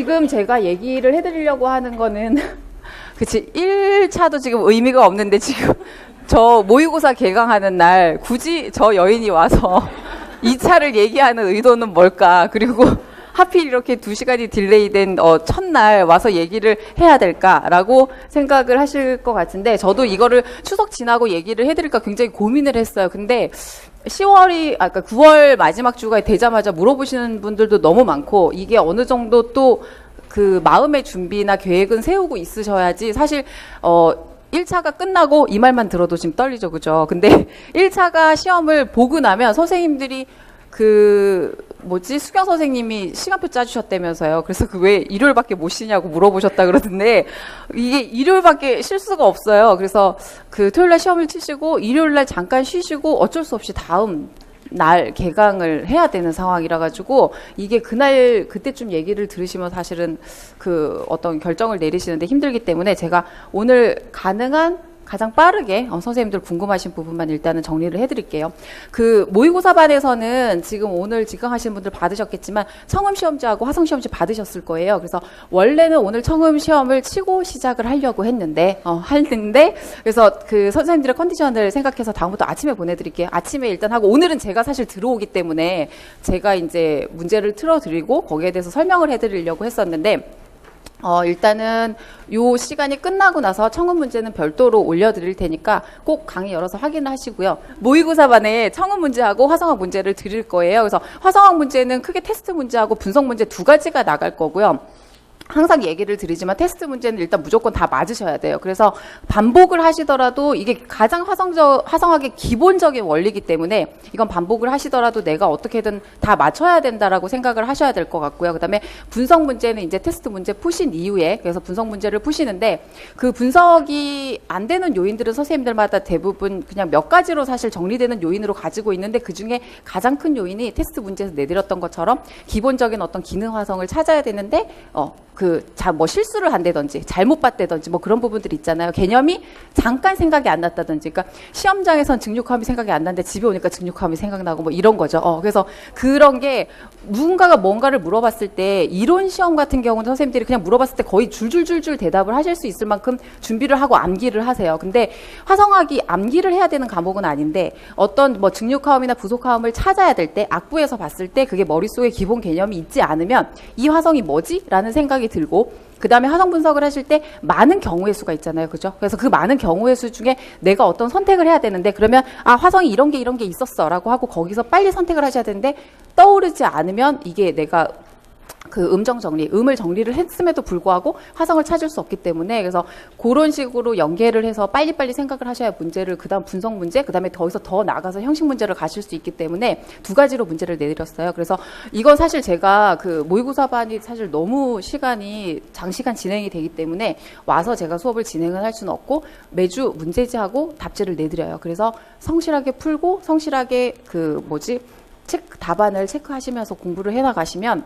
지금 제가 얘기를 해드리려고 하는 거는 그치 1차도 지금 의미가 없는데 지금 저 모의고사 개강하는 날 굳이 저 여인이 와서 2차를 얘기하는 의도는 뭘까? 그리고 하필 이렇게 2시간이 딜레이된 첫날 와서 얘기를 해야 될까라고 생각을 하실 것 같은데, 저도 이거를 추석 지나고 얘기를 해드릴까 굉장히 고민을 했어요. 근데 10월이, 그러니까 9월 마지막 주가 되자마자 물어보시는 분들도 너무 많고, 이게 어느 정도 또 그 마음의 준비나 계획은 세우고 있으셔야지. 사실 1차가 끝나고 이 말만 들어도 지금 떨리죠, 그죠? 근데 1차가 시험을 보고 나면 선생님들이 수경 선생님이 시간표 짜주셨다면서요. 그래서 왜 일요일밖에 못 쉬냐고 물어보셨다 그러던데, 이게 일요일밖에 쉴 수가 없어요. 그래서 토요일날 시험을 치시고 일요일날 잠깐 쉬시고 어쩔 수 없이 다음 날 개강을 해야 되는 상황이라 가지고, 이게 그때쯤 얘기를 들으시면 사실은 어떤 결정을 내리시는데 힘들기 때문에 제가 오늘 가장 빠르게 선생님들 궁금하신 부분만 일단은 정리를 해드릴게요. 모의고사반에서는 지금 오늘 직강하신 분들 받으셨겠지만 청음시험지하고 화성시험지 받으셨을 거예요. 그래서 원래는 오늘 청음시험을 치고 시작을 하려고 했는데 그래서 선생님들의 컨디션을 생각해서 다음부터 아침에 보내드릴게요. 아침에 일단 하고, 오늘은 제가 사실 들어오기 때문에 제가 이제 문제를 틀어드리고 거기에 대해서 설명을 해드리려고 했었는데, 일단은 요 시간이 끝나고 나서 청음 문제는 별도로 올려드릴 테니까 꼭 강의 열어서 확인을 하시고요. 모의고사반에 청음 문제하고 화성학 문제를 드릴 거예요. 그래서 화성학 문제는 크게 테스트 문제하고 분석 문제 2가지가 나갈 거고요. 항상 얘기를 드리지만 테스트 문제는 일단 무조건 다 맞으셔야 돼요. 그래서 반복을 하시더라도 이게 가장 화성학의 기본적인 원리이기 때문에 이건 반복을 하시더라도 내가 어떻게든 다 맞춰야 된다라고 생각을 하셔야 될 것 같고요. 그다음에 분석 문제는 이제 테스트 문제 푸신 이후에, 그래서 분석 문제를 푸시는데, 그 분석이 안 되는 요인들은 선생님들마다 대부분 그냥 몇 가지로 사실 정리되는 요인으로 가지고 있는데, 그중에 가장 큰 요인이 테스트 문제에서 내드렸던 것처럼 기본적인 어떤 기능 화성을 찾아야 되는데 실수를 한다든지 잘못 봤다든지 그런 부분들 있잖아요. 개념이 잠깐 생각이 안 났다든지, 그러니까 시험장에선 증류화음이 생각이 안 나는데 집에 오니까 증류화음이 생각나고 이런 거죠. 그래서 그런 게 누군가가 뭔가를 물어봤을 때, 이론 시험 같은 경우는 선생님들이 그냥 물어봤을 때 거의 줄줄줄줄 대답을 하실 수 있을 만큼 준비를 하고 암기를 하세요. 근데 화성학이 암기를 해야 되는 과목은 아닌데, 어떤 증류화음이나 부속화음을 찾아야 될 때, 악부에서 봤을 때 그게 머릿속에 기본 개념이 있지 않으면 이 화성이 뭐지? 라는 생각이 들고, 그 다음에 화성 분석을 하실 때 많은 경우의 수가 있잖아요. 그죠? 그래서 그 많은 경우의 수 중에 내가 어떤 선택을 해야 되는데, 그러면 화성이 이런 게 있었어 라고 하고 거기서 빨리 선택을 하셔야 되는데, 떠오르지 않으면 이게 내가 음을 정리를 했음에도 불구하고 화성을 찾을 수 없기 때문에, 그래서 그런 식으로 연계를 해서 빨리빨리 생각을 하셔야 문제를, 그 다음 분석 문제, 그 다음에 더 나가서 형식 문제를 가실 수 있기 때문에 2가지로 문제를 내드렸어요. 그래서 이건 사실 제가 모의고사반이 사실 너무 장시간 진행이 되기 때문에 와서 제가 수업을 진행을 할 수는 없고, 매주 문제지하고 답지를 내드려요. 그래서 성실하게 풀고 성실하게 답안을 체크하시면서 공부를 해나가시면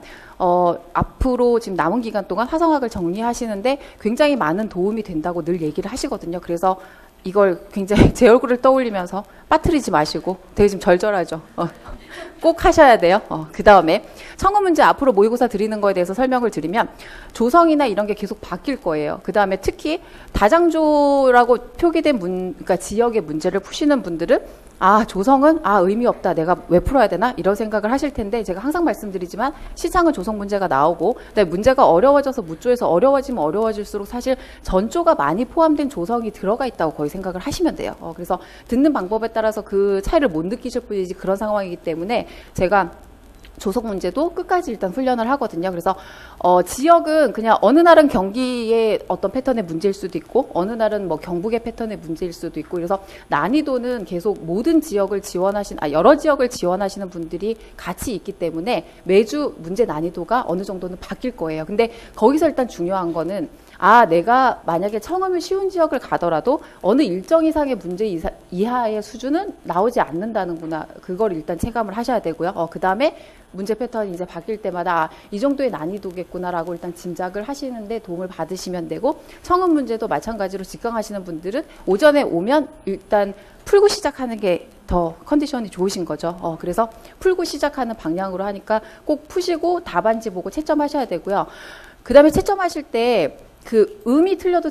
앞으로 지금 남은 기간 동안 화성학을 정리하시는데 굉장히 많은 도움이 된다고 늘 얘기를 하시거든요. 그래서 이걸 굉장히 제 얼굴을 떠올리면서 빠뜨리지 마시고, 되게 좀 절절하죠. 꼭 하셔야 돼요. 그 다음에 청음 문제 앞으로 모의고사 드리는 거에 대해서 설명을 드리면, 조성이나 이런 게 계속 바뀔 거예요. 그 다음에 특히 다장조라고 표기된 그러니까 지역의 문제를 푸시는 분들은 조성은 의미 없다, 내가 왜 풀어야 되나, 이런 생각을 하실 텐데, 제가 항상 말씀드리지만 시창은 조성 문제가 나오고, 그다음에 문제가 어려워져서 무조에서 어려워지면 어려워질수록 사실 전조가 많이 포함된 조성이 들어가 있다고 거의 생각을 하시면 돼요. 그래서 듣는 방법에 따라서 그 차이를 못 느끼실 뿐이지 그런 상황이기 때문에 제가 조성 문제도 끝까지 일단 훈련을 하거든요. 그래서 지역은 그냥 어느 날은 경기의 어떤 패턴의 문제일 수도 있고, 어느 날은 경북의 패턴의 문제일 수도 있고, 그래서 난이도는 계속 모든 지역을 여러 지역을 지원하시는 분들이 같이 있기 때문에 매주 문제 난이도가 어느 정도는 바뀔 거예요. 근데 거기서 일단 중요한 거는, 내가 만약에 청음이 쉬운 지역을 가더라도 어느 일정 이상의 문제 이하의 수준은 나오지 않는다는구나. 그걸 일단 체감을 하셔야 되고요. 그 다음에 문제 패턴이 이제 바뀔 때마다 이 정도의 난이도겠구나라고 일단 짐작을 하시는데 도움을 받으시면 되고, 청음 문제도 마찬가지로 직강하시는 분들은 오전에 오면 일단 풀고 시작하는 게 더 컨디션이 좋으신 거죠. 그래서 풀고 시작하는 방향으로 하니까 꼭 푸시고 답안지 보고 채점하셔야 되고요. 그 다음에 채점하실 때 그 음이 틀려도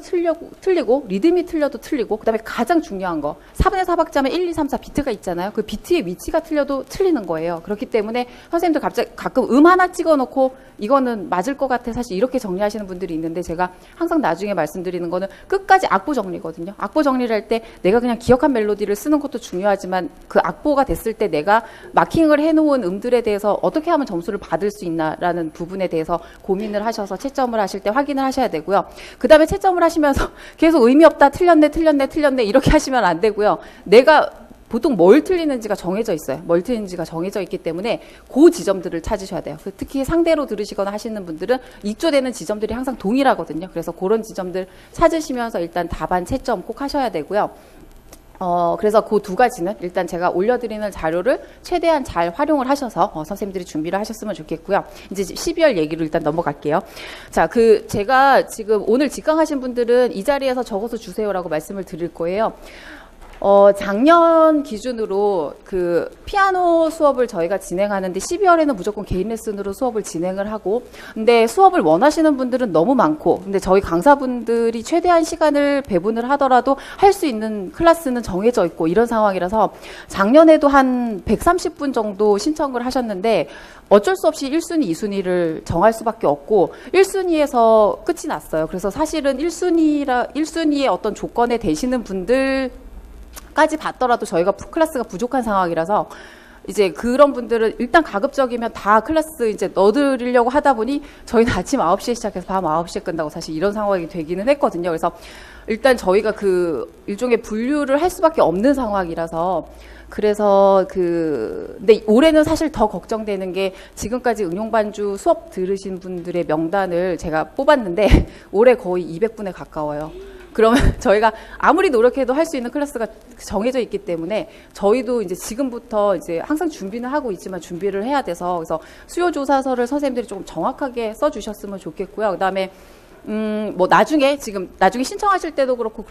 틀리고 리듬이 틀려도 틀리고 그다음에 가장 중요한 거 4분의 4박자면 1, 2, 3, 4 비트가 있잖아요. 그 비트의 위치가 틀려도 틀리는 거예요. 그렇기 때문에 선생님들 가끔 음 하나 찍어놓고 이거는 맞을 것 같아 사실 이렇게 정리하시는 분들이 있는데 제가 항상 나중에 말씀드리는 거는 끝까지 악보 정리거든요. 악보 정리를 할 때 내가 그냥 기억한 멜로디를 쓰는 것도 중요하지만 그 악보가 됐을 때 내가 마킹을 해놓은 음들에 대해서 어떻게 하면 점수를 받을 수 있나라는 부분에 대해서 고민을 하셔서 채점을 하실 때 확인을 하셔야 되고요. 그 다음에 채점을 하시면서 계속 의미 없다, 틀렸네 이렇게 하시면 안 되고요. 내가 보통 뭘 틀리는지가 정해져 있어요. 뭘 틀리는지가 정해져 있기 때문에 그 지점들을 찾으셔야 돼요. 특히 상대로 들으시거나 하시는 분들은 입조되는 지점들이 항상 동일하거든요. 그래서 그런 지점들 찾으시면서 일단 답안 채점 꼭 하셔야 되고요. 그래서 그 두 가지는 일단 제가 올려드리는 자료를 최대한 잘 활용을 하셔서 선생님들이 준비를 하셨으면 좋겠고요. 이제 12월 얘기로 일단 넘어갈게요. 자, 제가 지금 오늘 직강하신 분들은 이 자리에서 적어서 주세요라고 말씀을 드릴 거예요. 작년 기준으로 그 피아노 수업을 저희가 진행하는데 12월에는 무조건 개인 레슨으로 수업을 진행을 하고 근데 수업을 원하시는 분들은 너무 많고 근데 저희 강사분들이 최대한 시간을 배분을 하더라도 할 수 있는 클래스는 정해져 있고 이런 상황이라서 작년에도 한 130분 정도 신청을 하셨는데 어쩔 수 없이 1순위, 2순위를 정할 수밖에 없고 1순위에서 끝이 났어요. 그래서 사실은 1순위의 어떤 조건에 되시는 분들 까지 받더라도 저희가 클래스가 부족한 상황이라서 이제 그런 분들은 일단 가급적이면 다 클래스 이제 넣어드리려고 하다 보니 저희는 아침 9시에 시작해서 밤 9시에 끝나고 사실 이런 상황이 되기는 했거든요. 그래서 일단 저희가 그 일종의 분류를 할 수밖에 없는 상황이라서 그래서 근데 올해는 사실 더 걱정되는 게 지금까지 응용반주 수업 들으신 분들의 명단을 제가 뽑았는데 올해 거의 200분에 가까워요. 그러면 저희가 아무리 노력해도 할 수 있는 클래스가 정해져 있기 때문에 저희도 이제 지금부터 이제 항상 준비는 하고 있지만 준비를 해야 돼서 그래서 수요조사서를 선생님들이 조금 정확하게 써주셨으면 좋겠고요. 그다음에 뭐 나중에 신청하실 때도 그렇고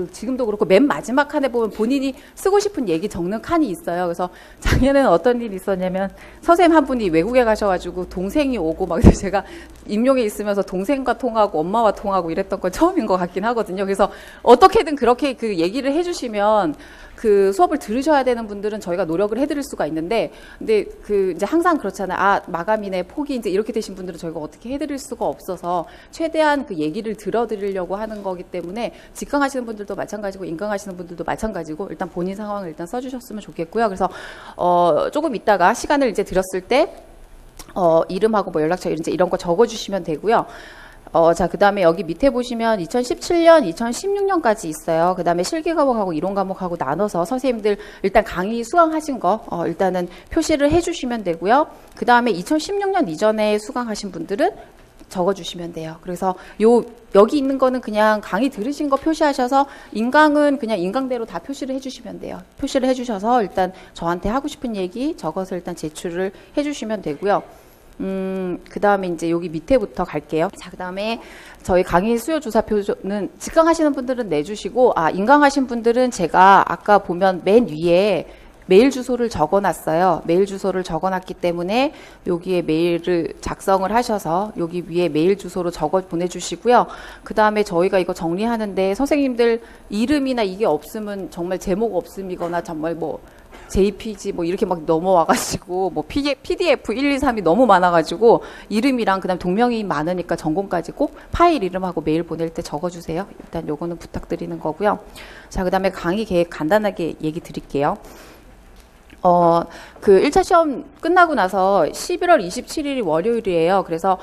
지금도 그렇고 맨 마지막 칸에 보면 본인이 쓰고 싶은 얘기 적는 칸이 있어요. 그래서 작년에는 어떤 일이 있었냐면 선생님 한 분이 외국에 가셔가지고 동생이 오고 막 제가 임용에 있으면서 동생과 통하고 엄마와 통하고 이랬던 건 처음인 것 같긴 하거든요. 그래서 어떻게든 그렇게 그 얘기를 해주시면 그 수업을 들으셔야 되는 분들은 저희가 노력을 해드릴 수가 있는데, 근데 이제 항상 그렇잖아요. 아, 마감이네, 포기, 이제 이렇게 되신 분들은 저희가 어떻게 해드릴 수가 없어서 최대한 그 얘기를 들어드리려고 하는 거기 때문에 직강하시는 분들도 마찬가지고 인강하시는 분들도 마찬가지고 일단 본인 상황을 일단 써주셨으면 좋겠고요. 그래서 조금 이따가 시간을 이제 드렸을 때 이름하고 뭐 연락처 이런 거 적어주시면 되고요. 자, 그 다음에 여기 밑에 보시면 2017년, 2016년까지 있어요. 그 다음에 실기 과목하고 이론 과목하고 나눠서 선생님들 일단 강의 수강하신 거, 일단은 표시를 해주시면 되고요. 그 다음에 2016년 이전에 수강하신 분들은 적어주시면 돼요. 그래서 여기 있는 거는 그냥 강의 들으신 거 표시하셔서 인강은 그냥 인강대로 다 표시를 해주시면 돼요. 표시를 해주셔서 일단 저한테 하고 싶은 얘기 적어서 일단 제출을 해주시면 되고요. 그 다음에 이제 여기 밑에부터 갈게요. 자, 그 다음에 저희 강의 수요 조사표는 직강하시는 분들은 내주시고, 인강하신 분들은 제가 아까 보면 맨 위에 메일 주소를 적어놨어요. 메일 주소를 적어놨기 때문에 여기에 메일을 작성을 하셔서 여기 위에 메일 주소로 적어 보내주시고요. 그 다음에 저희가 이거 정리하는데 선생님들 이름이나 이게 없으면 정말 제목 없음이거나 정말 뭐 JPG 뭐 이렇게 막 넘어와가지고 뭐 PDF 1, 2, 3이 너무 많아가지고 이름이랑 그다음 동명이인 많으니까 전공까지 꼭 파일 이름하고 메일 보낼 때 적어주세요. 일단 요거는 부탁드리는 거고요. 자, 그다음에 강의 계획 간단하게 얘기 드릴게요. 그 1차 시험 끝나고 나서 11월 27일이 월요일이에요. 그래서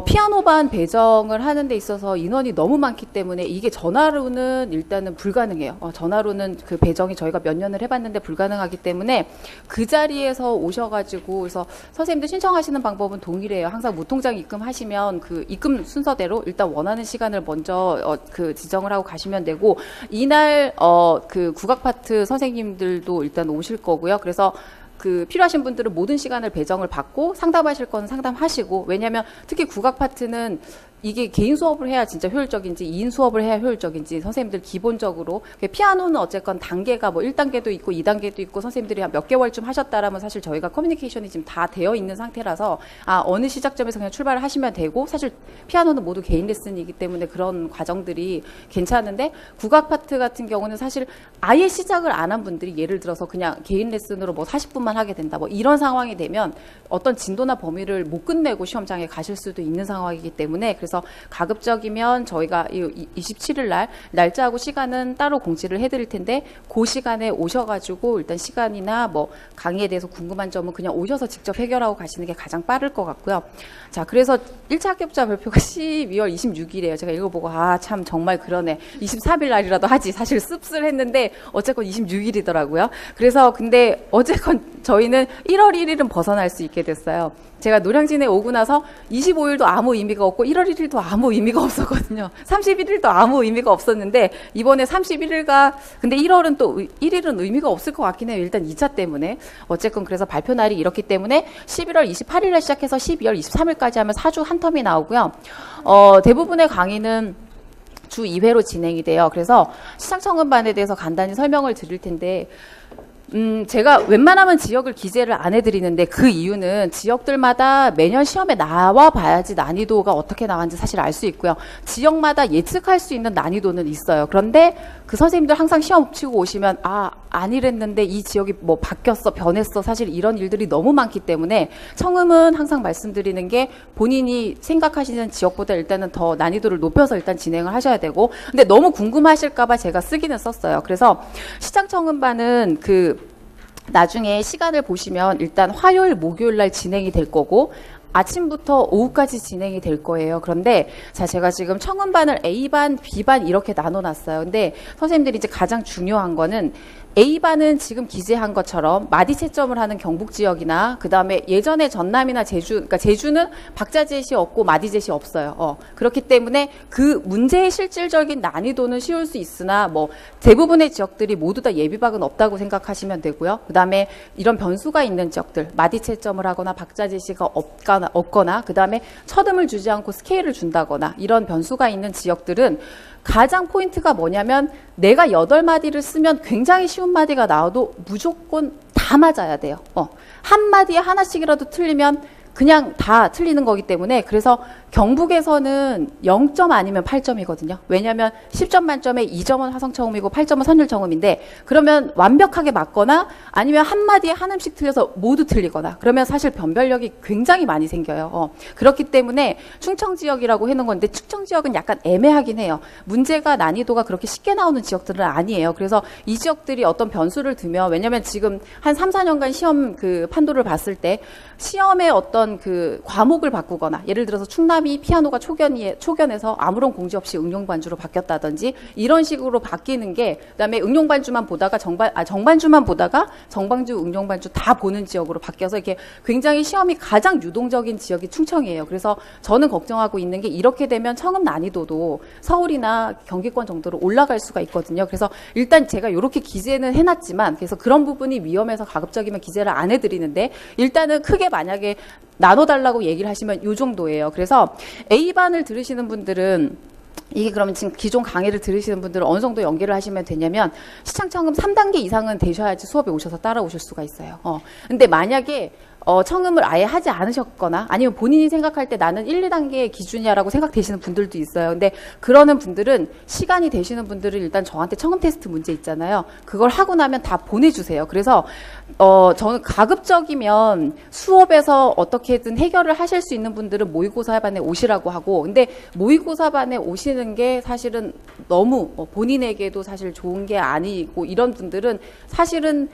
피아노반 배정을 하는 데 있어서 인원이 너무 많기 때문에 이게 전화로는 일단은 불가능해요. 전화로는 그 배정이 저희가 몇 년을 해봤는데 불가능하기 때문에 그 자리에서 오셔가지고 그래서 선생님들 신청하시는 방법은 동일해요. 항상 무통장 입금하시면 그 입금 순서대로 일단 원하는 시간을 먼저 그 지정을 하고 가시면 되고 이날 그 국악 파트 선생님들도 일단 오실 거고요. 그래서 그 필요하신 분들은 모든 시간을 배정을 받고 상담하실 건 상담하시고 왜냐하면 특히 국악 파트는 이게 개인 수업을 해야 진짜 효율적인지 2인 수업을 해야 효율적인지 선생님들 기본적으로 피아노는 어쨌건 단계가 뭐 1단계도 있고 2단계도 있고 선생님들이 한 몇 개월쯤 하셨다라면 사실 저희가 커뮤니케이션이 지금 다 되어 있는 상태라서 어느 시작점에서 그냥 출발을 하시면 되고 사실 피아노는 모두 개인 레슨이기 때문에 그런 과정들이 괜찮은데 국악 파트 같은 경우는 사실 아예 시작을 안 한 분들이 예를 들어서 그냥 개인 레슨으로 뭐 40분만 하게 된다 뭐 이런 상황이 되면 어떤 진도나 범위를 못 끝내고 시험장에 가실 수도 있는 상황이기 때문에 그래서 가급적이면 저희가 27일 날 날짜하고 시간은 따로 공지를 해드릴 텐데 그 시간에 오셔가지고 일단 시간이나 뭐 강의에 대해서 궁금한 점은 그냥 오셔서 직접 해결하고 가시는 게 가장 빠를 것 같고요. 자, 그래서 1차 합격자 발표가 12월 26일이에요. 제가 읽어보고 참 정말 그러네. 23일 날이라도 하지. 사실 씁쓸했는데 어쨌건 26일이더라고요. 그래서 근데 어쨌건 저희는 1월 1일은 벗어날 수 있게 됐어요. 제가 노량진에 오고 나서 25일도 아무 의미가 없고 1월 1일도 아무 의미가 없었거든요. 31일도 아무 의미가 없었는데 이번에 31일과 근데 1월은 또 1일은 의미가 없을 것 같긴 해요. 일단 2차 때문에. 어쨌건 그래서 발표 날이 이렇기 때문에 11월 28일 날 시작해서 12월 23일까지 하면 4주 한 텀이 나오고요. 대부분의 강의는 주 2회로 진행이 돼요. 그래서 시장청음반에 대해서 간단히 설명을 드릴 텐데 제가 웬만하면 지역을 기재를 안 해드리는데 그 이유는 지역들마다 매년 시험에 나와 봐야지 난이도가 어떻게 나왔는지 사실 알 수 있고요. 지역마다 예측할 수 있는 난이도는 있어요. 그런데 그 선생님들 항상 시험 치고 오시면 안 이랬는데 이 지역이 뭐 바뀌었어, 변했어. 사실 이런 일들이 너무 많기 때문에 청음은 항상 말씀드리는 게 본인이 생각하시는 지역보다 일단은 더 난이도를 높여서 일단 진행을 하셔야 되고 근데 너무 궁금하실까봐 제가 쓰기는 썼어요. 그래서 시장청음반은 나중에 시간을 보시면 일단 화요일, 목요일 날 진행이 될 거고 아침부터 오후까지 진행이 될 거예요. 그런데 제가 지금 청음반을 A반, B반 이렇게 나눠놨어요. 근데 선생님들이 이제 가장 중요한 거는 A반은 지금 기재한 것처럼 마디 채점을 하는 경북 지역이나 그 다음에 예전에 전남이나 제주, 그러니까 제주는 박자 제시 없고 마디 제시 없어요. 그렇기 때문에 그 문제의 실질적인 난이도는 쉬울 수 있으나 뭐 대부분의 지역들이 모두 다 예비박은 없다고 생각하시면 되고요. 그 다음에 이런 변수가 있는 지역들, 마디 채점을 하거나 박자 제시가 없거나 그 다음에 첫음을 주지 않고 스케일을 준다거나 이런 변수가 있는 지역들은 가장 포인트가 뭐냐면 내가 8마디를 쓰면 굉장히 쉬운 마디가 나와도 무조건 다 맞아야 돼요. 한 마디에 하나씩이라도 틀리면 그냥 다 틀리는 거기 때문에 그래서 경북에서는 0점 아니면 8점이거든요. 왜냐하면 10점 만점에 2점은 화성청음이고 8점은 선율청음인데 그러면 완벽하게 맞거나 아니면 한마디에 한 음씩 틀려서 모두 틀리거나 그러면 사실 변별력이 굉장히 많이 생겨요. 그렇기 때문에 충청지역이라고 해놓은 건데 충청지역은 약간 애매하긴 해요. 문제가 난이도가 그렇게 쉽게 나오는 지역들은 아니에요. 그래서 이 지역들이 어떤 변수를 두면 왜냐하면 지금 한 3, 4년간 시험 판도를 봤을 때 시험에 어떤 과목을 바꾸거나 예를 들어서 충남이 피아노가 초견에서 아무런 공지 없이 응용반주로 바뀌었다든지 이런 식으로 바뀌는 게 그다음에 응용반주만 보다가 정반주만 보다가 정반주 응용반주 다 보는 지역으로 바뀌어서 이렇게 굉장히 시험이 가장 유동적인 지역이 충청이에요. 그래서 저는 걱정하고 있는 게 이렇게 되면 청음 난이도도 서울이나 경기권 정도로 올라갈 수가 있거든요. 그래서 일단 제가 이렇게 기재는 해놨지만 그래서 그런 부분이 위험해서 가급적이면 기재를 안 해드리는데 일단은 크게 만약에 나눠달라고 얘기를 하시면 이 정도예요. 그래서 A반을 들으시는 분들은 이게 그러면 지금 기존 강의를 들으시는 분들은 어느 정도 연계를 하시면 되냐면 시창청음 3단계 이상은 되셔야지 수업에 오셔서 따라오실 수가 있어요. 근데 만약에 청음을 아예 하지 않으셨거나 아니면 본인이 생각할 때 나는 1, 2단계의 기준이야라고 생각되시는 분들도 있어요. 근데 그러는 분들은 시간이 되시는 분들은 일단 저한테 청음 테스트 문제 있잖아요. 그걸 하고 나면 다 보내주세요. 그래서 저는 가급적이면 수업에서 어떻게든 해결을 하실 수 있는 분들은 모의고사반에 오시라고 하고 근데 모의고사반에 오시는 게 사실은 너무 본인에게도 사실 좋은 게 아니고 이런 분들은 사실은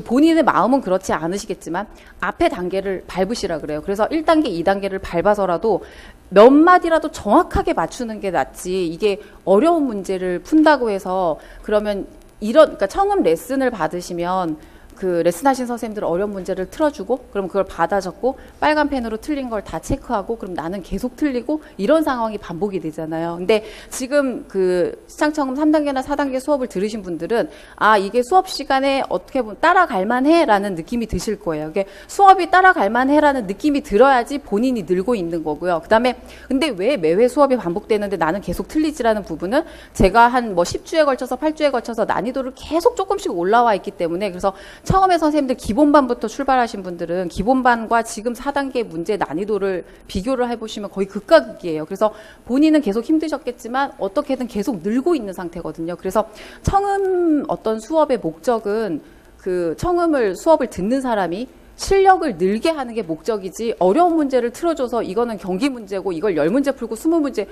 본인의 마음은 그렇지 않으시겠지만 앞에 단계를 밟으시라 그래요. 그래서 1단계, 2단계를 밟아서라도 몇 마디라도 정확하게 맞추는 게 낫지 이게 어려운 문제를 푼다고 해서 그러면 그러니까 청음 레슨을 받으시면 그 레슨하신 선생님들 어려운 문제를 틀어주고 그럼 그걸 받아 적고 빨간 펜으로 틀린 걸 다 체크하고 그럼 나는 계속 틀리고 이런 상황이 반복이 되잖아요. 근데 지금 그 시창청음 3단계나 4단계 수업을 들으신 분들은 아 이게 수업 시간에 어떻게 보면 따라갈 만해라는 느낌이 드실 거예요. 이게 수업이 따라갈 만해라는 느낌이 들어야지 본인이 늘고 있는 거고요. 그다음에 근데 왜 매회 수업이 반복되는데 나는 계속 틀리지라는 부분은 제가 한 뭐 10주에 걸쳐서 8주에 걸쳐서 난이도를 계속 조금씩 올라와 있기 때문에 그래서 처음에 선생님들 기본반부터 출발하신 분들은 기본반과 지금 4단계 문제 난이도를 비교를 해보시면 거의 극과 극이에요. 그래서 본인은 계속 힘드셨겠지만 어떻게든 계속 늘고 있는 상태거든요. 그래서 청음 어떤 수업의 목적은 그 청음을 수업을 듣는 사람이 실력을 늘게 하는 게 목적이지 어려운 문제를 틀어줘서 이거는 경기 문제고 이걸 10문제 풀고 20문제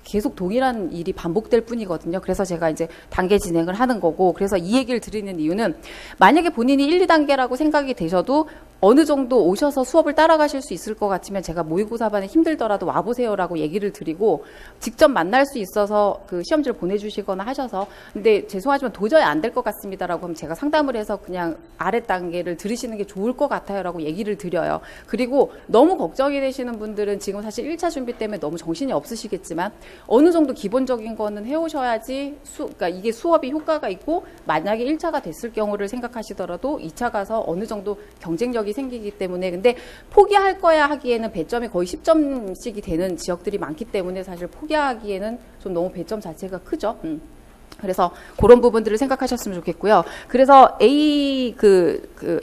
계속 동일한 일이 반복될 뿐이거든요. 그래서 제가 이제 단계 진행을 하는 거고 그래서 이 얘기를 드리는 이유는 만약에 본인이 1, 2단계라고 생각이 되셔도 어느 정도 오셔서 수업을 따라가실 수 있을 것 같으면 제가 모의고사반에 힘들더라도 와보세요라고 얘기를 드리고 직접 만날 수 있어서 그 시험지를 보내주시거나 하셔서 근데 죄송하지만 도저히 안 될 것 같습니다라고 하면 제가 상담을 해서 그냥 아래 단계를 들으시는 게 좋을 것 같아요라고 얘기를 드려요. 그리고 너무 걱정이 되시는 분들은 지금 사실 1차 준비 때문에 너무 정신이 없으시겠지만 어느 정도 기본적인 거는 해오셔야지 그러니까 이게 수업이 효과가 있고 만약에 1차가 됐을 경우를 생각하시더라도 2차 가서 어느 정도 경쟁력이 생기기 때문에 근데 포기할 거야 하기에는 배점이 거의 10점씩이 되는 지역들이 많기 때문에 사실 포기하기에는 좀 너무 배점 자체가 크죠. 그래서 그런 부분들을 생각하셨으면 좋겠고요. 그래서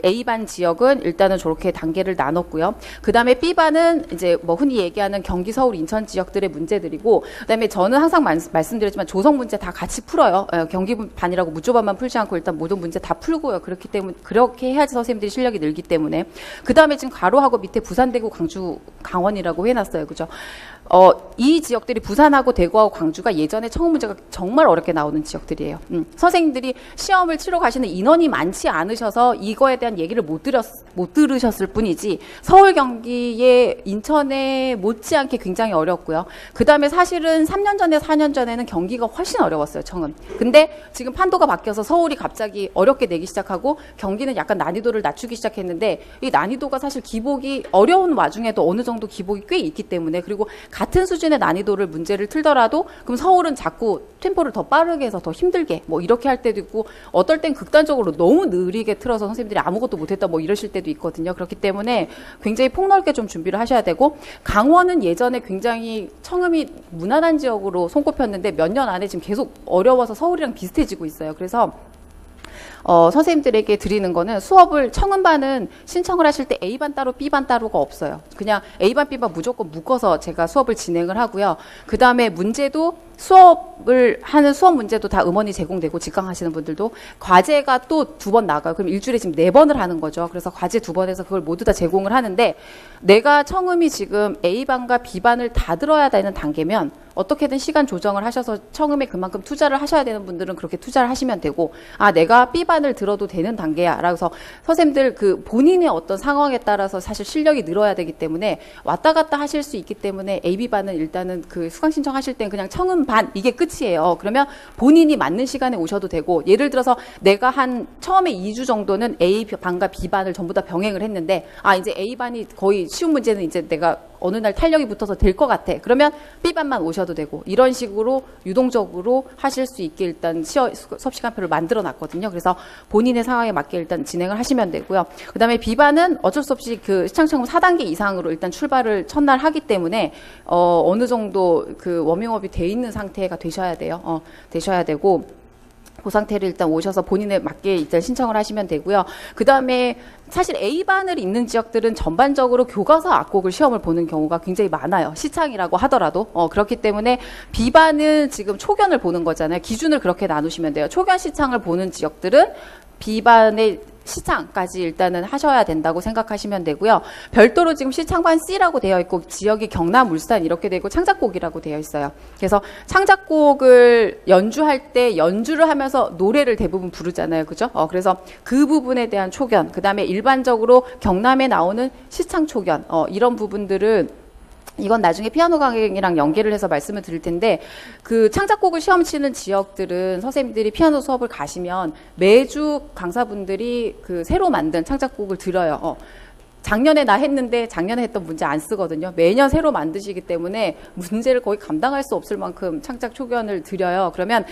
A반 지역은 일단은 저렇게 단계를 나눴고요. 그 다음에 B반은 이제 뭐 흔히 얘기하는 경기, 서울, 인천 지역들의 문제들이고, 그 다음에 저는 항상 말씀드렸지만 조성 문제 다 같이 풀어요. 경기반이라고 무조반만 풀지 않고 일단 모든 문제 다 풀고요. 그렇기 때문에, 그렇게 해야지 선생님들이 실력이 늘기 때문에. 그 다음에 지금 가로하고 밑에 부산, 대구, 광주, 강원이라고 해놨어요. 그죠? 이 지역들이 부산하고 대구하고 광주가 예전에 청음 문제가 정말 어렵게 나오는 지역들이에요. 선생님들이 시험을 치러 가시는 인원이 많지 않으셔서 이거에 대한 얘기를 못 들으셨을 뿐이지 서울, 경기에 인천에 못지않게 굉장히 어렵고요. 그 다음에 사실은 3년 전에 4년 전에는 경기가 훨씬 어려웠어요. 청음. 근데 지금 판도가 바뀌어서 서울이 갑자기 어렵게 내기 시작하고 경기는 약간 난이도를 낮추기 시작했는데 이 난이도가 사실 기복이 어려운 와중에도 어느 정도 기복이 꽤 있기 때문에 그리고 같은 수준의 난이도를 문제를 틀더라도 그럼 서울은 자꾸 템포를 더 빠르게 해서 더 힘들게 뭐 이렇게 할 때도 있고 어떨 땐 극단적으로 너무 느리게 틀어서 선생님들이 아무것도 못했다 뭐 이러실 때도 있거든요. 그렇기 때문에 굉장히 폭넓게 좀 준비를 하셔야 되고 강원은 예전에 굉장히 청음이 무난한 지역으로 손꼽혔는데 몇 년 안에 지금 계속 어려워서 서울이랑 비슷해지고 있어요. 그래서 선생님들에게 드리는 거는 수업을 청음반은 신청을 하실 때 A반 따로 B반 따로가 없어요. 그냥 A반, B반 무조건 묶어서 제가 수업을 진행을 하고요. 그 다음에 문제도 수업을 하는 수업 문제도 다 음원이 제공되고 직강하시는 분들도 과제가 또 2번 나가요. 그럼 일주일에 지금 4번을 하는 거죠. 그래서 과제 2번에서 그걸 모두 다 제공을 하는데 내가 청음이 지금 A반과 B반을 다 들어야 되는 단계면 어떻게든 시간 조정을 하셔서 청음에 그만큼 투자를 하셔야 되는 분들은 그렇게 투자를 하시면 되고 아 내가 B반을 들어도 되는 단계야 라고 해서 선생님들 그 본인의 어떤 상황에 따라서 사실 실력이 늘어야 되기 때문에 왔다 갔다 하실 수 있기 때문에 AB반은 일단은 그 수강 신청하실 땐 그냥 청음 반 이게 끝이에요. 그러면 본인이 맞는 시간에 오셔도 되고 예를 들어서 내가 한 처음에 2주 정도는 A반과 B반을 전부 다 병행을 했는데 아 이제 A반이 거의 쉬운 문제는 이제 내가 어느 날 탄력이 붙어서 될 것 같아. 그러면 B반만 오셔도 되고 이런 식으로 유동적으로 하실 수 있게 일단 수업 시간표를 만들어 놨거든요. 그래서 본인의 상황에 맞게 일단 진행을 하시면 되고요. 그 다음에 B반은 어쩔 수 없이 그 시창청음 4단계 이상으로 일단 출발을 첫날 하기 때문에 어느 정도 그 워밍업이 돼 있는 상태가 되셔야 돼요. 되셔야 되고 그 상태를 일단 오셔서 본인에 맞게 일단 신청을 하시면 되고요. 그 다음에 사실 A반을 있는 지역들은 전반적으로 교과서 악곡을 시험을 보는 경우가 굉장히 많아요. 시창이라고 하더라도. 그렇기 때문에 B반은 지금 초견을 보는 거잖아요. 기준을 그렇게 나누시면 돼요. 초견 시창을 보는 지역들은 B반의 시창까지 일단은 하셔야 된다고 생각하시면 되고요. 별도로 지금 시창반 C라고 되어 있고 지역이 경남, 울산 이렇게 되고 창작곡이라고 되어 있어요. 그래서 창작곡을 연주할 때 연주를 하면서 노래를 대부분 부르잖아요. 그죠? 그래서 그 부분에 대한 초견, 그 다음에 일반적으로 경남에 나오는 시창 초견, 이런 부분들은 이건 나중에 피아노 강의랑 연계를 해서 말씀을 드릴 텐데, 그 창작곡을 시험 치는 지역들은 선생님들이 피아노 수업을 가시면 매주 강사분들이 그 새로 만든 창작곡을 들어요. 작년에 나 했는데 작년에 했던 문제 안 쓰거든요. 매년 새로 만드시기 때문에 문제를 거의 감당할 수 없을 만큼 창작 초견을 드려요. 그러면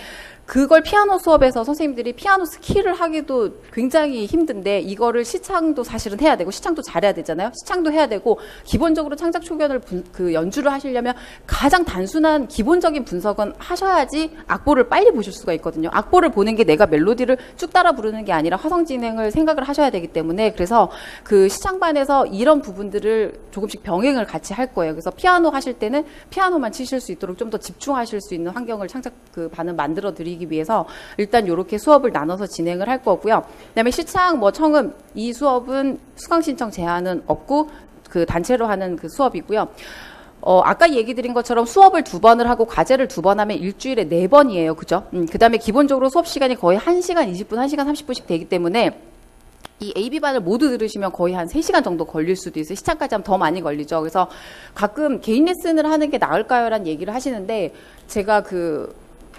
그걸 피아노 수업에서 선생님들이 피아노 스킬을 하기도 굉장히 힘든데, 이거를 시창도 사실은 해야 되고, 시창도 잘해야 되잖아요. 시창도 해야 되고, 기본적으로 창작 초견을 그 연주를 하시려면 가장 단순한 기본적인 분석은 하셔야지 악보를 빨리 보실 수가 있거든요. 악보를 보는 게 내가 멜로디를 쭉 따라 부르는 게 아니라 화성 진행을 생각을 하셔야 되기 때문에, 그래서 그 시창반에서 이런 부분들을 조금씩 병행을 같이 할 거예요. 그래서 피아노 하실 때는 피아노만 치실 수 있도록 좀 더 집중하실 수 있는 환경을 창작 그 반은 만들어 드리기 위해서 일단 이렇게 수업을 나눠서 진행을 할 거고요. 그다음에 시창, 청음, 이 수업은 수강 신청 제한은 없고 그 단체로 하는 그 수업이고요. 아까 얘기 드린 것처럼 수업을 2번을 하고 과제를 2번 하면 일주일에 4번이에요. 그죠? 그다음에 기본적으로 수업 시간이 거의 1시간 20분, 1시간 30분씩 되기 때문에 이 AB반을 모두 들으시면 거의 한 3시간 정도 걸릴 수도 있어요. 시창까지 하면 더 많이 걸리죠. 그래서 가끔 개인 레슨을 하는 게 나을까요? 라는 얘기를 하시는데, 제가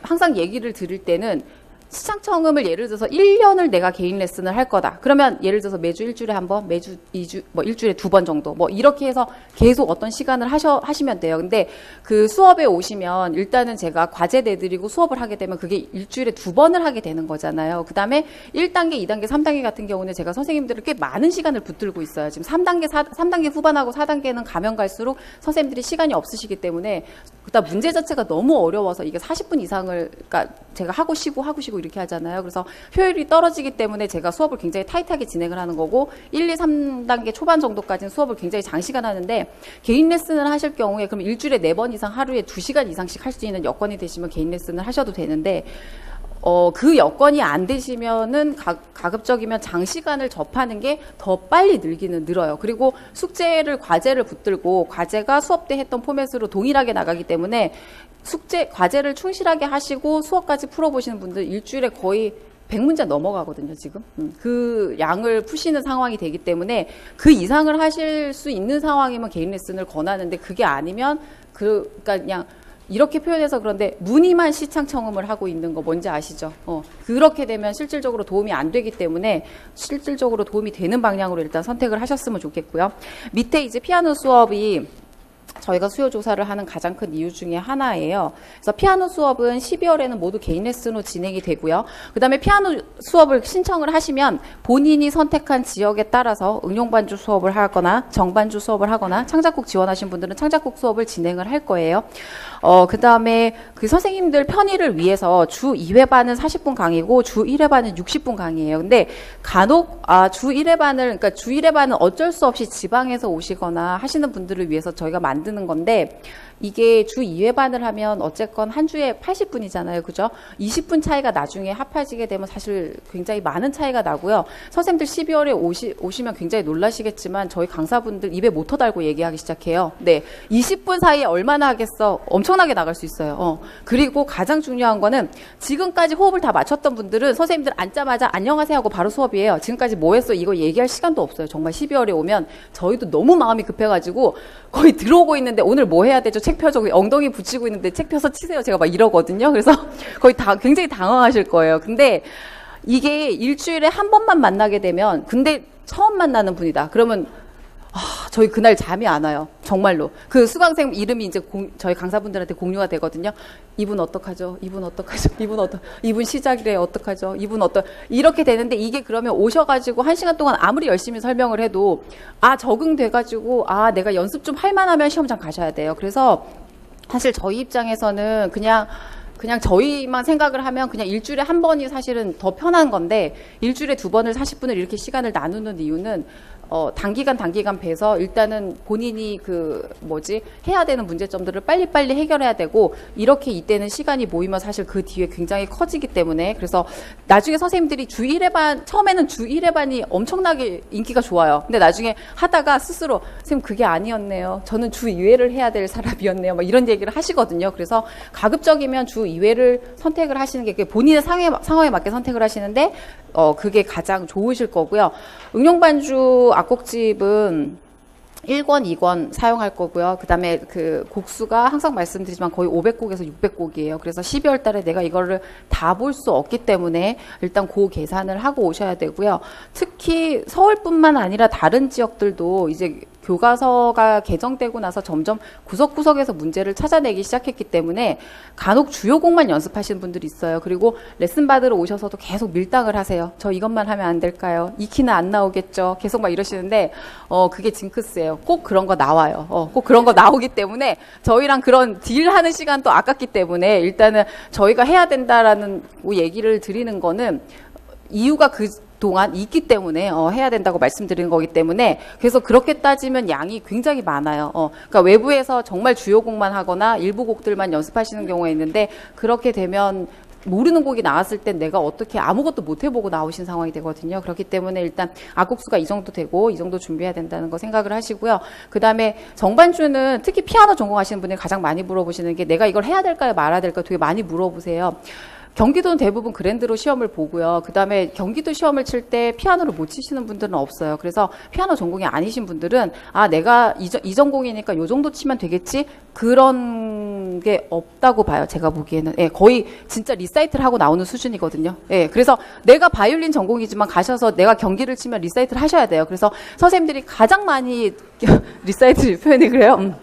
항상 얘기를 들을 때는 시창 청음을 예를 들어서 1년을 내가 개인 레슨을 할 거다. 그러면 예를 들어서 매주 일주일에 한 번, 매주 2주, 일주일에 2번 정도, 이렇게 해서 계속 어떤 시간을 하시면 돼요. 근데 그 수업에 오시면 일단은 제가 과제 내드리고 수업을 하게 되면 그게 일주일에 2번을 하게 되는 거잖아요. 그 다음에 1단계, 2단계, 3단계 같은 경우는 제가 선생님들을 꽤 많은 시간을 붙들고 있어요. 지금 3단계 후반하고 4단계는 가면 갈수록 선생님들이 시간이 없으시기 때문에, 그다음 문제 자체가 너무 어려워서 이게 40분 이상을, 그러니까 제가 하고 쉬고 이렇게 하잖아요. 그래서 효율이 떨어지기 때문에 제가 수업을 굉장히 타이트하게 진행을 하는 거고, 1, 2, 3단계 초반 정도까지는 수업을 굉장히 장시간 하는데, 개인 레슨을 하실 경우에 그럼 일주일에 4번 이상 하루에 2시간 이상씩 할 수 있는 여건이 되시면 개인 레슨을 하셔도 되는데, 그 여건이 안 되시면은 가급적이면 장시간을 접하는 게 더 빨리 늘어요. 그리고 과제를 붙들고 과제가 수업 때 했던 포맷으로 동일하게 나가기 때문에 과제를 충실하게 하시고 수업까지 풀어보시는 분들 일주일에 거의 100문제 넘어가거든요, 지금. 그 양을 푸시는 상황이 되기 때문에 그 이상을 하실 수 있는 상황이면 개인 레슨을 권하는데, 그게 아니면 그러니까 그냥 이렇게 표현해서 그런데 무늬만 시창 청음을 하고 있는 거 뭔지 아시죠? 그렇게 되면 실질적으로 도움이 안 되기 때문에 실질적으로 도움이 되는 방향으로 일단 선택을 하셨으면 좋겠고요. 밑에 이제 피아노 수업이 저희가 수요 조사를 하는 가장 큰 이유 중에 하나예요. 그래서 피아노 수업은 12월에는 모두 개인 레슨으로 진행이 되고요. 그다음에 피아노 수업을 신청을 하시면 본인이 선택한 지역에 따라서 응용반주 수업을 하거나 정반주 수업을 하거나 창작곡 지원하신 분들은 창작곡 수업을 진행을 할 거예요. 그다음에 그 선생님들 편의를 위해서 주 2회반은 40분 강의고 주 1회반은 60분 강의예요. 근데 간혹 주 1회반은 어쩔 수 없이 지방에서 오시거나 하시는 분들을 위해서 저희가 만드는 건데, 이게 주 2회반을 하면 어쨌건 한 주에 80분이잖아요. 그죠? 20분 차이가 나중에 합해지게 되면 사실 굉장히 많은 차이가 나고요. 선생님들 12월에 오시면 굉장히 놀라시겠지만 저희 강사분들 입에 모터 달고 얘기하기 시작해요. 네, 20분 사이에 얼마나 하겠어? 엄청나게 나갈 수 있어요. 그리고 가장 중요한 거는 지금까지 호흡을 다 맞췄던 분들은 선생님들 앉자마자 안녕하세요 하고 바로 수업이에요. 지금까지 뭐 했어? 이거 얘기할 시간도 없어요. 정말 12월에 오면 저희도 너무 마음이 급해가지고 거의 들어오고 있는데 오늘 뭐 해야 되죠? 책 펴서 엉덩이 붙이고 있는데 책 펴서 치세요. 제가 막 이러거든요. 그래서 거의 굉장히 당황하실 거예요. 근데 이게 일주일에 한 번만 만나게 되면, 근데 처음 만나는 분이다. 그러면 저희 그날 잠이 안 와요. 정말로. 그 수강생 이름이 이제 저희 강사분들한테 공유가 되거든요. 이분 어떡하죠? 이분 어떡하죠? 이분 시작이래 어떡하죠? 이렇게 되는데, 이게 그러면 오셔가지고 1시간 동안 아무리 열심히 설명을 해도 적응돼가지고 내가 연습 좀 할 만하면 시험장 가셔야 돼요. 그래서 사실 저희 입장에서는 그냥 저희만 생각을 하면 그냥 일주일에 한 번이 사실은 더 편한 건데, 일주일에 2번을 40분을 이렇게 시간을 나누는 이유는 단기간 배서 일단은 본인이 해야 되는 문제점들을 빨리빨리 해결해야 되고, 이렇게 이때는 시간이 모이면 사실 그 뒤에 굉장히 커지기 때문에, 그래서 나중에 선생님들이 주 1회반, 처음에는 주 1회반이 엄청나게 인기가 좋아요. 근데 나중에 하다가 스스로 선생님 그게 아니었네요. 저는 주 2회를 해야 될 사람이었네요. 막 이런 얘기를 하시거든요. 그래서 가급적이면 주 2회를 선택을 하시는 게 본인의 상황에 맞게 선택을 하시는데 그게 가장 좋으실 거고요. 응용반주 악곡집은 1권, 2권 사용할 거고요. 그 다음에 그 곡수가 항상 말씀드리지만 거의 500곡에서 600곡이에요. 그래서 12월 달에 내가 이거를 다 볼 수 없기 때문에 일단 그 계산을 하고 오셔야 되고요. 특히 서울뿐만 아니라 다른 지역들도 이제 교과서가 개정되고 나서 점점 구석구석에서 문제를 찾아내기 시작했기 때문에 간혹 주요 곡만 연습하시는 분들이 있어요. 그리고 레슨 받으러 오셔서도 계속 밀당을 하세요. 저 이것만 하면 안 될까요? 이 키는 안 나오겠죠? 계속 막 이러시는데 그게 징크스예요. 꼭 그런 거 나와요. 꼭 그런 거 나오기 때문에 저희랑 그런 딜하는 시간도 아깝기 때문에 일단은 저희가 해야 된다라는 얘기를 드리는 거는 이유가 그 동안 있기 때문에 해야 된다고 말씀드리는 거기 때문에 그래서 그렇게 따지면 양이 굉장히 많아요. 그러니까 외부에서 정말 주요 곡만 하거나 일부 곡들만 연습하시는 경우가 있는데 그렇게 되면 모르는 곡이 나왔을 땐 내가 어떻게 아무것도 못 해보고 나오신 상황이 되거든요. 그렇기 때문에 일단 악곡수가 이 정도 되고 이 정도 준비해야 된다는 거 생각을 하시고요. 그 다음에 정반주는 특히 피아노 전공하시는 분들이 가장 많이 물어보시는 게 내가 이걸 해야 될까요 말아야 될까요 되게 많이 물어보세요. 경기도는 대부분 그랜드로 시험을 보고요. 그 다음에 경기도 시험을 칠 때 피아노를 못 치시는 분들은 없어요. 그래서 피아노 전공이 아니신 분들은 내가 이 전공이니까 이 정도 치면 되겠지? 그런 게 없다고 봐요. 제가 보기에는. 예, 거의 진짜 리사이트를 하고 나오는 수준이거든요. 예, 그래서 내가 바이올린 전공이지만 가셔서 내가 경기를 치면 리사이트를 하셔야 돼요. 그래서 선생님들이 가장 많이 리사이트 표현이 그래요.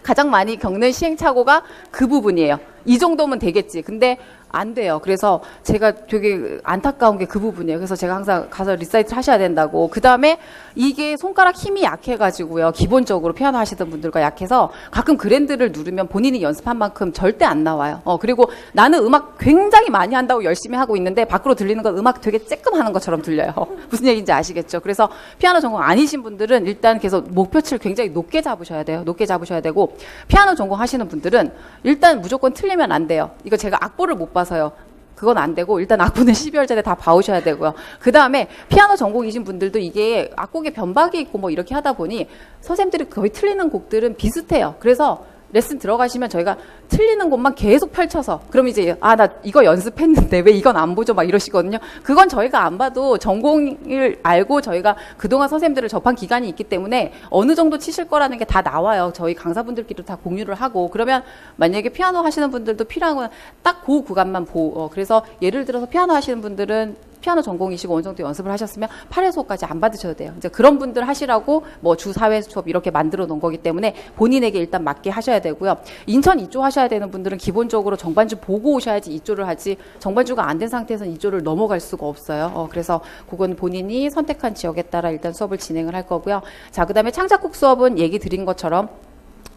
가장 많이 겪는 시행착오가 그 부분이에요. 이 정도면 되겠지. 근데 안 돼요. 그래서 제가 되게 안타까운 게 그 부분이에요. 그래서 제가 항상 가서 리사이트를 하셔야 된다고. 그 다음에 이게 손가락 힘이 약해가지고요. 기본적으로 피아노 하시던 분들과 약해서 가끔 그랜드를 누르면 본인이 연습한 만큼 절대 안 나와요. 그리고 나는 음악 굉장히 많이 한다고 열심히 하고 있는데 밖으로 들리는 건 음악 되게 쬐끔 하는 것처럼 들려요. 무슨 얘기인지 아시겠죠? 그래서 피아노 전공 아니신 분들은 일단 계속 목표치를 굉장히 높게 잡으셔야 돼요. 높게 잡으셔야 되고 피아노 전공하시는 분들은 일단 무조건 틀리면 안 돼요. 이거 제가 악보를 못 봐서요. 그건 안 되고 일단 악보는 12월 전에 다 봐오셔야 되고요. 그 다음에 피아노 전공이신 분들도 이게 악곡에 변박이 있고 뭐 이렇게 하다 보니 선생님들이 거의 틀리는 곡들은 비슷해요. 그래서 레슨 들어가시면 저희가 틀리는 곳만 계속 펼쳐서 그럼 이제 나 이거 연습했는데 왜 이건 안 보죠 막 이러시거든요. 그건 저희가 안 봐도 전공을 알고 저희가 그동안 선생님들을 접한 기간이 있기 때문에 어느 정도 치실 거라는 게 다 나와요. 저희 강사분들끼리 다 공유를 하고 그러면 만약에 피아노 하시는 분들도 필요한 건 딱 그 구간만 그래서 예를 들어서 피아노 하시는 분들은 피아노 전공이시고 어느 정도 연습을 하셨으면 8회 수업까지 안 받으셔도 돼요. 이제 그런 분들 하시라고 뭐 주 4회 수업 이렇게 만들어 놓은 거기 때문에 본인에게 일단 맞게 하셔야 되고요. 인천 2조 하셔야 되는 분들은 기본적으로 정반주 보고 오셔야지 2조를 하지 정반주가 안 된 상태에서는 2조를 넘어갈 수가 없어요. 그래서 그건 본인이 선택한 지역에 따라 일단 수업을 진행을 할 거고요. 자, 그 다음에 창작곡 수업은 얘기 드린 것처럼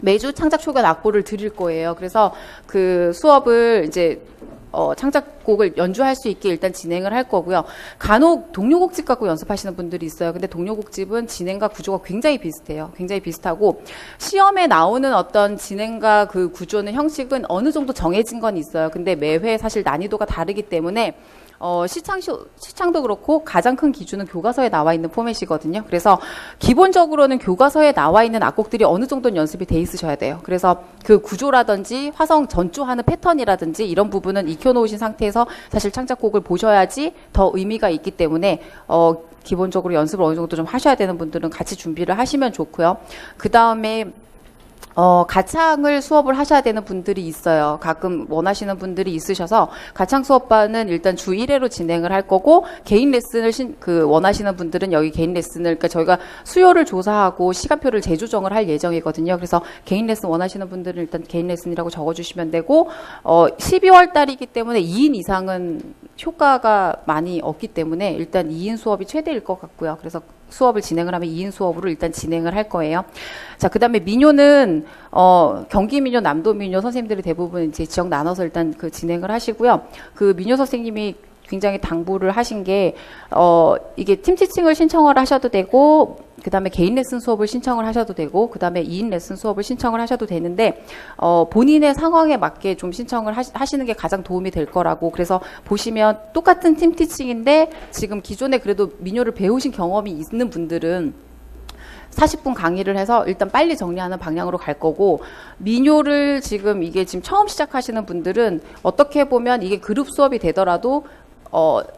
매주 창작 초반 악보를 드릴 거예요. 그래서 그 수업을 이제 창작곡을 연주할 수 있게 일단 진행을 할 거고요. 간혹 동료곡집 갖고 연습하시는 분들이 있어요. 근데 동료곡집은 진행과 구조가 굉장히 비슷해요. 굉장히 비슷하고 시험에 나오는 어떤 진행과 그 구조는 형식은 어느 정도 정해진 건 있어요. 근데 매회 사실 난이도가 다르기 때문에 시창도 그렇고 가장 큰 기준은 교과서에 나와 있는 포맷이거든요. 그래서 기본적으로는 교과서에 나와 있는 악곡들이 어느 정도는 연습이 돼 있으셔야 돼요. 그래서 그 구조라든지 화성 전주하는 패턴이라든지 이런 부분은 익혀놓으신 상태에서 사실 창작곡을 보셔야지 더 의미가 있기 때문에 기본적으로 연습을 어느 정도 좀 하셔야 되는 분들은 같이 준비를 하시면 좋고요. 그 다음에 가창을 수업을 하셔야 되는 분들이 있어요. 가끔 원하시는 분들이 있으셔서 가창 수업반은 일단 주 1회로 진행을 할 거고 개인 레슨을 원하시는 분들은 여기 개인 레슨을 그러니까 저희가 수요를 조사하고 시간표를 재조정을 할 예정이거든요. 그래서 개인 레슨 원하시는 분들은 일단 개인 레슨이라고 적어주시면 되고 12월 달이기 때문에 2인 이상은 효과가 많이 없기 때문에 일단 2인 수업이 최대일 것 같고요. 그래서 수업을 진행을 하면 2인 수업으로 일단 진행을 할 거예요. 자, 그 다음에 민요는, 경기 민요, 남도 민요 선생님들이 대부분 이제 지역 나눠서 일단 그 진행을 하시고요. 그 민요 선생님이 굉장히 당부를 하신 게, 이게 팀 티칭을 신청을 하셔도 되고, 그 다음에 개인 레슨 수업을 신청을 하셔도 되고, 그 다음에 2인 레슨 수업을 신청을 하셔도 되는데, 본인의 상황에 맞게 좀 신청을 하시는 게 가장 도움이 될 거라고. 그래서 보시면 똑같은 팀 티칭인데, 지금 기존에 그래도 민요를 배우신 경험이 있는 분들은 40분 강의를 해서 일단 빨리 정리하는 방향으로 갈 거고, 민요를 지금 처음 시작하시는 분들은 어떻게 보면 이게 그룹 수업이 되더라도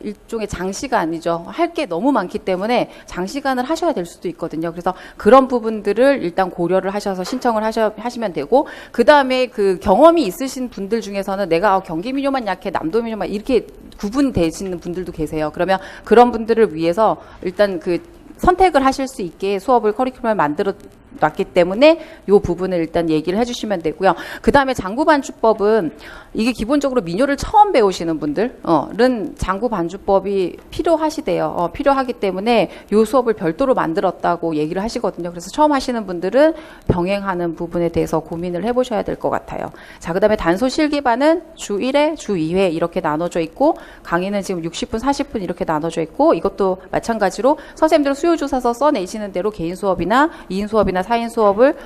일종의 장시간이죠. 할 게 너무 많기 때문에 장시간을 하셔야 될 수도 있거든요. 그래서 그런 부분들을 일단 고려를 하셔서 신청을 하시면 되고, 그 다음에 그 경험이 있으신 분들 중에서는 내가 경기민요만 약해, 남도민요만 이렇게 구분되시는 분들도 계세요. 그러면 그런 분들을 위해서 일단 그 선택을 하실 수 있게 수업을 커리큘럼을 만들어 놨기 때문에 이 부분을 일단 얘기를 해주시면 되고요. 그 다음에 장구반주법은 이게 기본적으로 민요를 처음 배우시는 분들은 장구반주법이 필요하시대요. 필요하기 때문에 이 수업을 별도로 만들었다고 얘기를 하시거든요. 그래서 처음 하시는 분들은 병행하는 부분에 대해서 고민을 해보셔야 될 것 같아요. 자, 그 다음에 단소 실기반은 주 1회, 주 2회 이렇게 나눠져 있고, 강의는 지금 60분, 40분 이렇게 나눠져 있고, 이것도 마찬가지로 선생님들 수요조사서 써내시는 대로 개인 수업이나 2인 수업이나 4인 수업을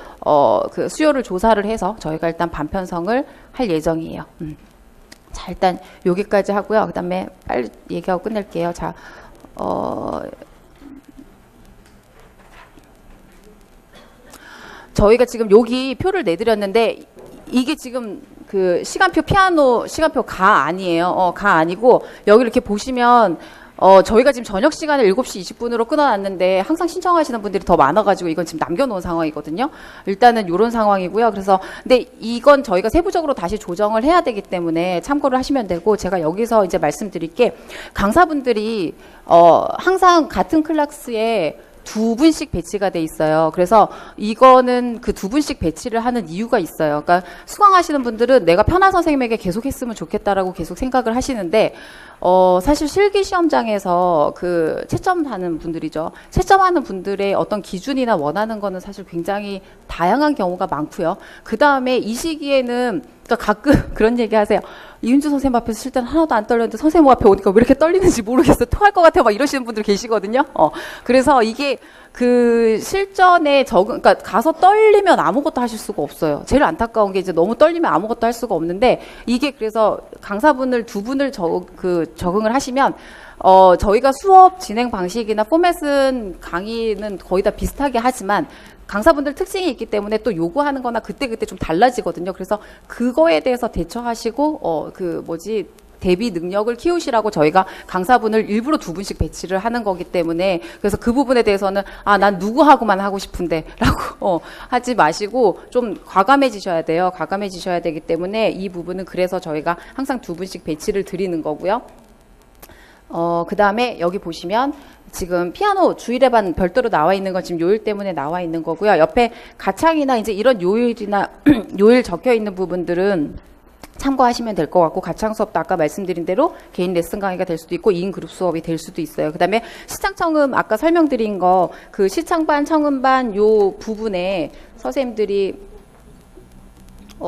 그 수요를 조사를 해서 저희가 일단 반편성을 할 예정이에요. 자, 일단 여기까지 하고요. 그다음에 빨리 얘기하고 끝낼게요. 자, 저희가 지금 여기 표를 내드렸는데 이게 지금 그 시간표 피아노 시간표 가 아니에요. 가 아니고 여기 이렇게 보시면 저희가 지금 저녁 시간을 7시 20분으로 끊어놨는데 항상 신청하시는 분들이 더 많아가지고 이건 지금 남겨놓은 상황이거든요. 일단은 이런 상황이고요. 그래서 근데 이건 저희가 세부적으로 다시 조정을 해야 되기 때문에 참고를 하시면 되고, 제가 여기서 이제 말씀드릴게, 강사분들이 항상 같은 클래스에 2분씩 배치가 돼 있어요. 그래서 이거는 그 2분씩 배치를 하는 이유가 있어요. 그러니까 수강하시는 분들은 내가 편한 선생님에게 계속 했으면 좋겠다라고 계속 생각을 하시는데, 사실 실기 시험장에서 그 채점하는 분들이죠. 채점하는 분들의 어떤 기준이나 원하는 거는 사실 굉장히 다양한 경우가 많고요. 그 다음에 이 시기에는 그러니까 가끔 그런 얘기 하세요. 이윤주 선생님 앞에서 칠 때는 하나도 안 떨렸는데 선생님 앞에 오니까 왜 이렇게 떨리는지 모르겠어. 토할 것 같아요. 막 이러시는 분들 계시거든요. 그래서 이게 그 실전에 그러니까 가서 떨리면 아무것도 하실 수가 없어요. 제일 안타까운 게 이제 너무 떨리면 아무것도 할 수가 없는데, 이게 그래서 강사분을 2분을 적응을 하시면 저희가 수업 진행 방식이나 포맷은 강의는 거의 다 비슷하게 하지만 강사분들 특징이 있기 때문에 또 요구하는 거나 그때그때 좀 달라지거든요. 그래서 그거에 대해서 대처하시고 대비 능력을 키우시라고 저희가 강사분을 일부러 2분씩 배치를 하는 거기 때문에, 그래서 그 부분에 대해서는 난 누구하고만 하고 싶은데 라고 하지 마시고 좀 과감해지셔야 돼요. 과감해지셔야 되기 때문에 이 부분은 그래서 저희가 항상 2분씩 배치를 드리는 거고요. 그 다음에 여기 보시면 지금 피아노 주일에반 별도로 나와 있는 건 지금 요일 때문에 나와 있는 거고요. 옆에 가창이나 이제 이런 요일이나 요일 적혀 있는 부분들은 참고하시면 될 것 같고, 가창 수업도 아까 말씀드린 대로 개인 레슨 강의가 될 수도 있고 2인 그룹 수업이 될 수도 있어요. 그다음에 시창 청음 아까 설명드린 거, 그 시창반 청음반 요 부분에 선생님들이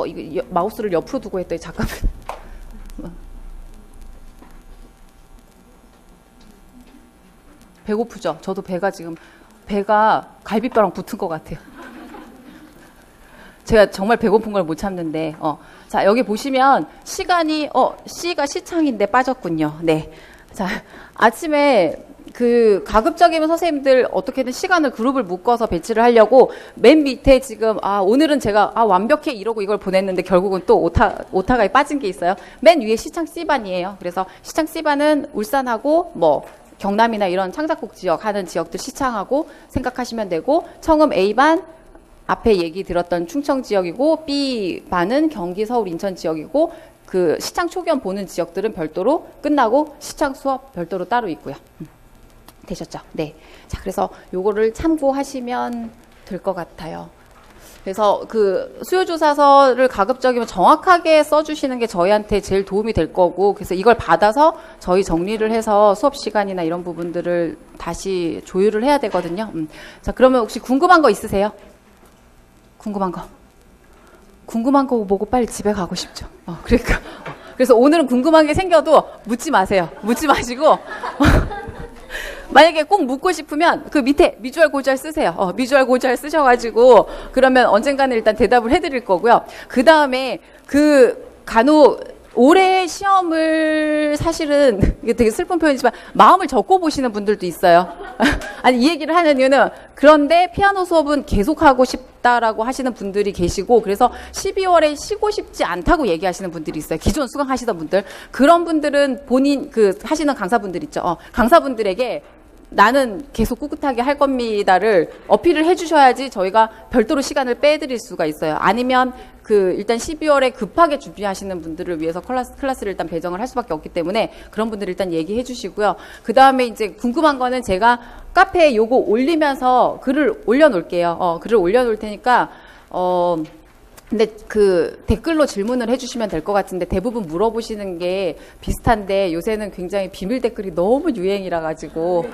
이거 마우스를 옆으로 두고 했더니 잠깐만. 배고프죠? 저도 배가 갈비뼈랑 붙은 것 같아요. 제가 정말 배고픈 걸 못 참는데, 자, 여기 보시면 시간이, C가 시창인데 빠졌군요. 네. 자, 아침에 그 가급적이면 선생님들 어떻게든 시간을 그룹을 묶어서 배치를 하려고 맨 밑에 지금, 오늘은 제가, 완벽해 이러고 이걸 보냈는데 결국은 또 오타가 빠진 게 있어요. 맨 위에 시창 C반이에요. 그래서 시창 C반은 울산하고 경남이나 이런 창작곡 지역 하는 지역들 시창하고 생각하시면 되고, 청음 A반, 앞에 얘기 들었던 충청 지역이고, B반은 경기, 서울, 인천 지역이고, 그 시창 초기화 보는 지역들은 별도로 끝나고 시창 수업 별도로 따로 있고요. 되셨죠? 네. 자, 그래서 요거를 참고하시면 될 것 같아요. 그래서 그 수요조사서를 가급적이면 정확하게 써주시는 게 저희한테 제일 도움이 될 거고, 그래서 이걸 받아서 저희 정리를 해서 수업 시간이나 이런 부분들을 다시 조율을 해야 되거든요. 자, 그러면 혹시 궁금한 거 있으세요? 궁금한 거 보고 빨리 집에 가고 싶죠. 그러니까. 그래서 오늘은 궁금한 게 생겨도 묻지 마세요. 묻지 마시고. 만약에 꼭 묻고 싶으면 그 밑에 미주알 고주알 쓰세요. 미주알 고주알 쓰셔가지고 그러면 언젠가는 일단 대답을 해드릴 거고요. 그 다음에 간혹 올해 시험을 사실은 이게 되게 슬픈 표현이지만 마음을 접고 보시는 분들도 있어요. 아니 이 얘기를 하는 이유는 그런데 피아노 수업은 계속하고 싶다라고 하시는 분들이 계시고 그래서 12월에 쉬고 싶지 않다고 얘기하시는 분들이 있어요. 기존 수강하시던 분들. 그런 분들은 본인 그 하시는 강사분들 있죠. 강사분들에게 나는 계속 꿋꿋하게 할 겁니다를 어필을 해주셔야지 저희가 별도로 시간을 빼드릴 수가 있어요. 아니면 그 일단 12월에 급하게 준비하시는 분들을 위해서 클래스를 일단 배정을 할 수밖에 없기 때문에 그런 분들 일단 얘기해 주시고요. 그 다음에 이제 궁금한 거는 제가 카페에 요거 올리면서 글을 올려놓을게요. 글을 올려놓을 테니까 근데 그 댓글로 질문을 해주시면 될 것 같은데 대부분 물어보시는 게 비슷한데 요새는 굉장히 비밀 댓글이 너무 유행이라 가지고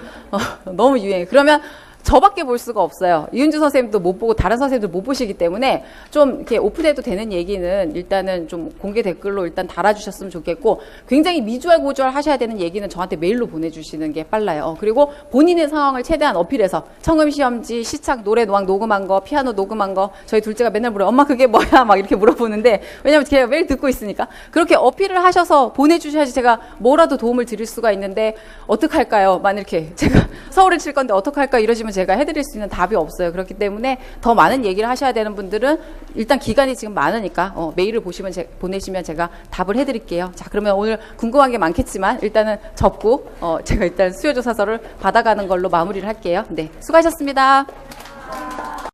너무 유행. 그러면 저밖에 볼 수가 없어요. 이은주 선생님도 못 보고 다른 선생님들 못 보시기 때문에 좀 이렇게 오픈해도 되는 얘기는 일단은 좀 공개 댓글로 일단 달아주셨으면 좋겠고 굉장히 미주알 고주알 하셔야 되는 얘기는 저한테 메일로 보내주시는 게 빨라요. 그리고 본인의 상황을 최대한 어필해서 청음 시험지, 시착, 노래 노왕 녹음한 거, 피아노 녹음한 거 저희 둘째가 맨날 물어요. 엄마 그게 뭐야? 막 이렇게 물어보는데 왜냐면 걔가 매일 듣고 있으니까 그렇게 어필을 하셔서 보내주셔야지 제가 뭐라도 도움을 드릴 수가 있는데 어떡할까요? 만 이렇게 제가 서울에 칠 건데 어떡할까 이러시면 제가 해드릴 수 있는 답이 없어요. 그렇기 때문에 더 많은 얘기를 하셔야 되는 분들은 일단 기간이 지금 많으니까 메일을 보내시면 제가 답을 해드릴게요. 자, 그러면 오늘 궁금한 게 많겠지만 일단은 접고 제가 일단 수요조사서를 받아가는 걸로 마무리를 할게요. 네, 수고하셨습니다.